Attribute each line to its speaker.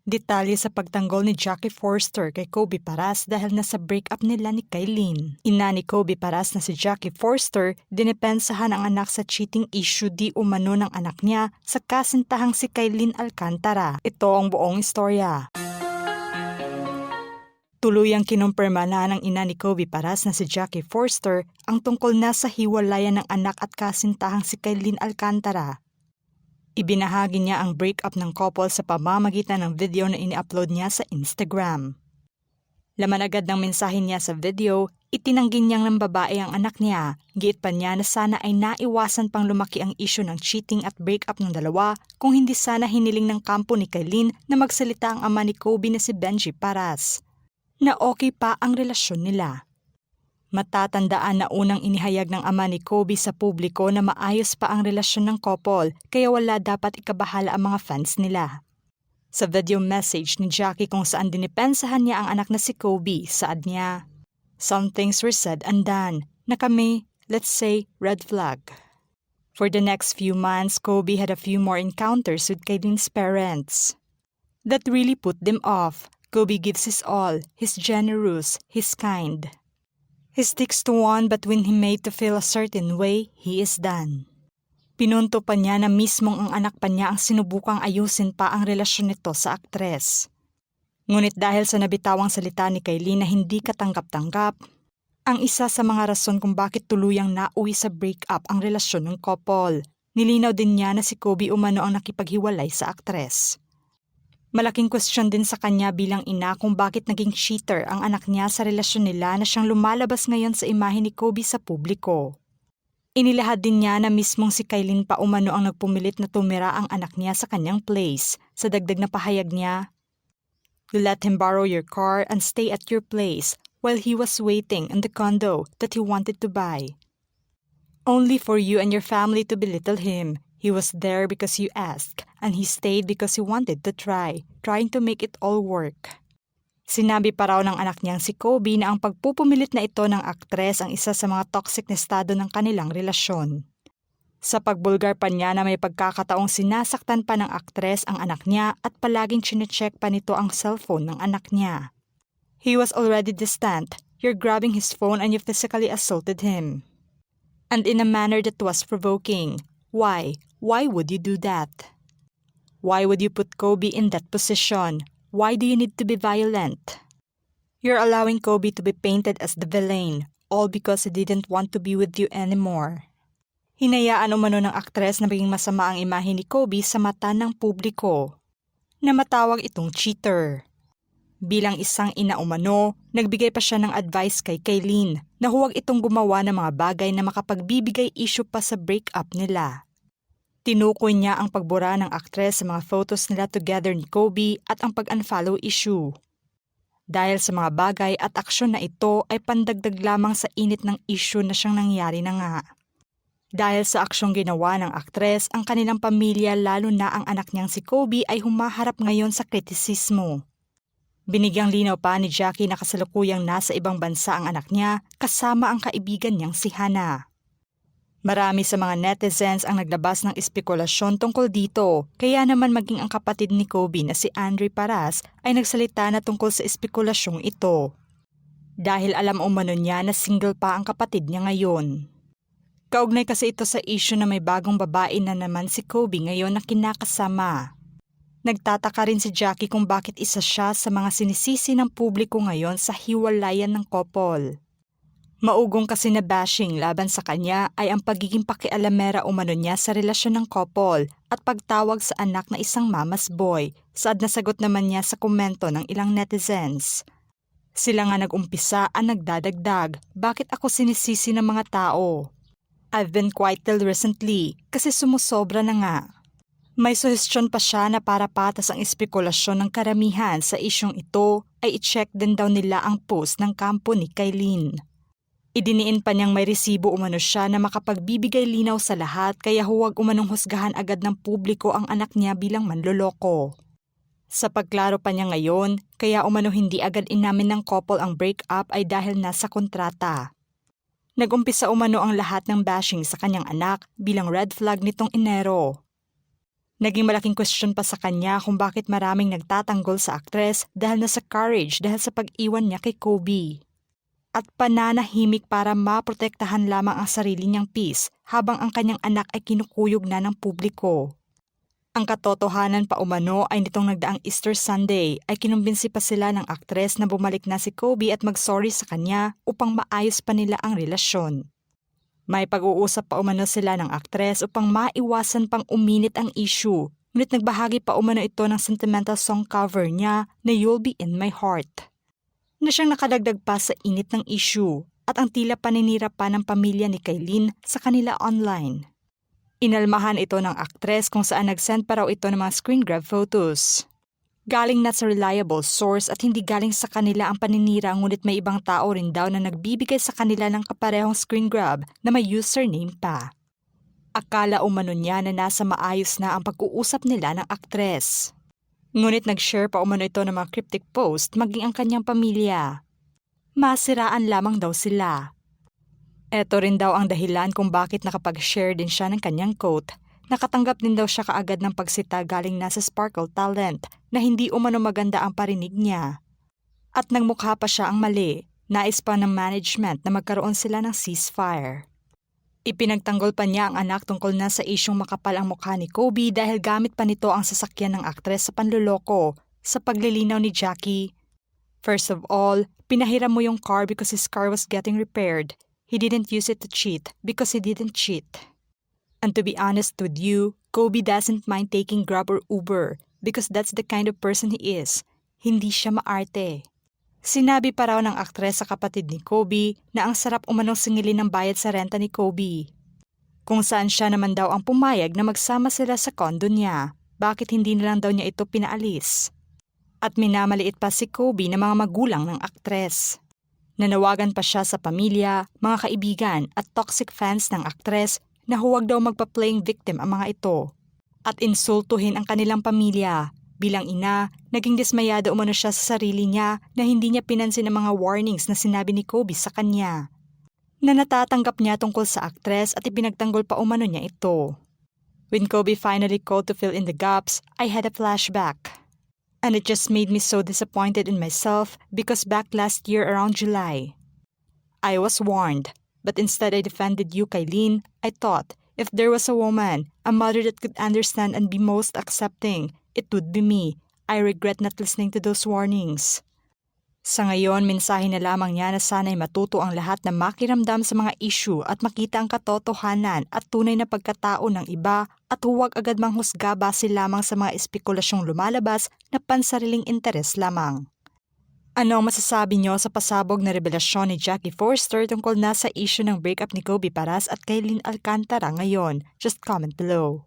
Speaker 1: Detalye sa pagtanggol ni Jackie Forster kay Kobe Paras dahil nasa breakup nila ni Kylene. Ina ni Kobe Paras na si Jackie Forster, dinepensahan ang anak sa cheating issue di umano ng anak niya sa kasintahang si Kylene Alcantara. Ito ang buong istorya. Tuluyang kinumpirma na ng ina ni Kobe Paras na si Jackie Forster ang tungkol na sa hiwalayan ng anak at kasintahang si Kylene Alcantara. Ibinahagi niya ang breakup ng couple sa pamamagitan ng video na ini-upload niya sa Instagram. Laman agad ng mensahe niya sa video, itinanggi niyang ng babae ang anak niya. Giit pa niya na sana ay naiwasan pang lumaki ang issue ng cheating at breakup ng dalawa kung hindi sana hiniling ng kampo ni Kylene na magsalita ang ama ni Kobe na si Benji Paras, na okay pa ang relasyon nila. Matatandaan na unang inihayag ng ama ni Kobe sa publiko na maayos pa ang relasyon ng couple kaya wala dapat ikabahala ang mga fans nila. Sa video message ni Jackie kung saan dinipensahan niya ang anak na si Kobe, saad niya, "Some things were said and done na kami, let's say, red flag." For the next few months, Kobe had a few more encounters with Kylene's parents. That really put them off. Kobe gives his all, he's generous, he's kind. He sticks to one but when he made to feel a certain way, he is done. Pinunto pa niya na mismong ang anak pa niya ang sinubukang ayusin pa ang relasyon nito sa aktres. Ngunit dahil sa nabitawang salita ni Kylene na hindi katanggap-tanggap, ang isa sa mga rason kung bakit tuluyang nauwi sa breakup ang relasyon ng couple, nilinaw din niya na si Kobe umano ang nakipaghiwalay sa aktres. Malaking question din sa kanya bilang ina kung bakit naging cheater ang anak niya sa relasyon nila na siyang lumalabas ngayon sa imahe ni Kobe sa publiko. Inilahad din niya na mismong si Kylene pa umano ang nagpumilit na tumira ang anak niya sa kanyang place. Sa dagdag na pahayag niya, "You let him borrow your car and stay at your place while he was waiting in the condo that he wanted to buy. Only for you and your family to belittle him. He was there because you asked, and he stayed because he wanted to trying to make it all work." Sinabi pa raw ng anak niyang si Kobe na ang pagpupumilit na ito ng aktres ang isa sa mga toxic na estado ng kanilang relasyon. Sa pagbulgar pa niya na may pagkakataong sinasaktan pa ng aktres ang anak niya at palaging chinecheck pa nito ang cellphone ng anak niya. "He was already distant. You're grabbing his phone and you physically assaulted him. And in a manner that was provoking. Why? Why would you do that? Why would you put Kobe in that position? Why do you need to be violent? You're allowing Kobe to be painted as the villain, all because he didn't want to be with you anymore." Hinayaan umano ng aktres na maging masama ang imahe ni Kobe sa mata ng publiko, na matawag itong cheater. Bilang isang ina umano, nagbigay pa siya ng advice kay Kylene na huwag itong gumawa ng mga bagay na makapagbibigay issue pa sa breakup nila. Tinukoy niya ang pagbura ng aktres sa mga photos nila together ni Kobe at ang pag-unfollow issue. Dahil sa mga bagay at aksyon na ito ay pandagdag lamang sa init ng issue na siyang nangyari na nga. Dahil sa aksyong ginawa ng aktres, ang kanilang pamilya lalo na ang anak niyang si Kobe ay humaharap ngayon sa kritisismo. Binigyang linaw pa ni Jackie na kasalukuyang nasa ibang bansa ang anak niya kasama ang kaibigan niyang si Hana. Marami sa mga netizens ang naglabas ng espekulasyon tungkol dito, kaya naman maging ang kapatid ni Kobe na si Andre Paras ay nagsalita na tungkol sa espekulasyong ito. Dahil alam umano niya na single pa ang kapatid niya ngayon. Kaugnay kasi ito sa issue na may bagong babae na naman si Kobe ngayon na kinakasama. Nagtataka rin si Jackie kung bakit isa siya sa mga sinisisi ng publiko ngayon sa hiwalayan ng couple. Maugong kasi na bashing laban sa kanya ay ang pagiging pakialamera umano niya sa relasyon ng couple at pagtawag sa anak na isang mama's boy, saad na sagot naman niya sa komento ng ilang netizens. Sila nga nag-umpisa ang nagdadagdag, "Bakit ako sinisisi ng mga tao? I've been quiet till recently kasi sumusobra na nga." May suhestyon pa siya na para patas ang espekulasyon ng karamihan sa isyong ito ay i-check din daw nila ang post ng kampo ni Kylene. Idiniin pa niyang may resibo umano siya na makapagbibigay linaw sa lahat kaya huwag umanong husgahan agad ng publiko ang anak niya bilang manloloko. Sa pagklaro pa niya ngayon, kaya umano hindi agad inamin ng couple ang breakup ay dahil nasa kontrata. Nag-umpisa umano ang lahat ng bashing sa kanyang anak bilang red flag nitong Enero. Naging malaking question pa sa kanya kung bakit maraming nagtatanggol sa aktres dahil nasa courage dahil sa pag-iwan niya kay Kobe. At pananahimik para maprotektahan lamang ang sarili niyang peace habang ang kanyang anak ay kinukuyog na ng publiko. Ang katotohanan pa umano ay nitong nagdaang Easter Sunday ay kinumbinsi pa sila ng aktres na bumalik na si Kobe at mag-sorry sa kanya upang maayos pa nila ang relasyon. May pag-uusap pa umano sila ng aktres upang maiwasan pang uminit ang issue, ngunit nagbahagi pa umano ito ng sentimental song cover niya na You'll Be In My Heart, na siyang nakadagdag pa sa init ng issue at ang tila paninira pa ng pamilya ni Kailin sa kanila online. Inalmahan ito ng aktres kung saan nag-send pa raw ito ng mga screen grab photos. Galing na sa reliable source at hindi galing sa kanila ang paninira, ngunit may ibang tao rin daw na nagbibigay sa kanila ng kaparehong screen grab na may username pa. Akala umano niya na nasa maayos na ang pag-uusap nila ng aktres. Ngunit nag-share pa umano ito ng mga cryptic post maging ang kanyang pamilya. Masiraan lamang daw sila. Eto rin daw ang dahilan kung bakit nakapag-share din siya ng kanyang quote. Nakatanggap din daw siya kaagad ng pagsita galing na sa Sparkle Talent na hindi umano maganda ang parinig niya. At nagmukha pa siya ang mali, nais pa ng management na magkaroon sila ng ceasefire. Ipinagtanggol pa niya ang anak tungkol na sa isyong makapal ang mukha ni Kobe dahil gamit pa nito ang sasakyan ng aktres sa panluloko sa paglilinaw ni Jackie. First of all, pinahiram mo yung car because his car was getting repaired. He didn't use it to cheat because he didn't cheat. And to be honest with you, Kobe doesn't mind taking Grab or Uber because that's the kind of person he is. Hindi siya maarte. Sinabi pa raw ng aktres sa kapatid ni Kobe na ang sarap umanong singilin ng bayad sa renta ni Kobe. Kung saan siya naman daw ang pumayag na magsama sila sa kondo niya, bakit hindi na lang daw niya ito pinaalis? At minamaliit pa si Kobe ng mga magulang ng aktres. Nanawagan pa siya sa pamilya, mga kaibigan at toxic fans ng aktres na huwag daw magpa-playing victim ang mga ito at insultuhin ang kanilang pamilya. Bilang ina, naging dismayado umano siya sa sarili niya na hindi niya pinansin ang mga warnings na sinabi ni Kobe sa kanya, na natatanggap niya tungkol sa aktres at ipinagtanggol pa umano niya ito. When Kobe finally called to fill in the gaps, I had a flashback. And it just made me so disappointed in myself because back last year around July, I was warned. But instead I defended you, Kailin. I thought, if there was a woman, a mother that could understand and be most accepting, it would be me. I regret not listening to those warnings. Sa ngayon, mensahe na lamang niya na sana'y matuto ang lahat na makiramdam sa mga issue at makita ang katotohanan at tunay na pagkatao ng iba at huwag agad manghusga base lamang sa mga espekulasyong lumalabas na pansariling interes lamang. Ano ang masasabi niyo sa pasabog na revelasyon ni Jackie Forster tungkol na sa issue ng breakup ni Kobe Paras at Kailin Alcantara ngayon? Just comment below.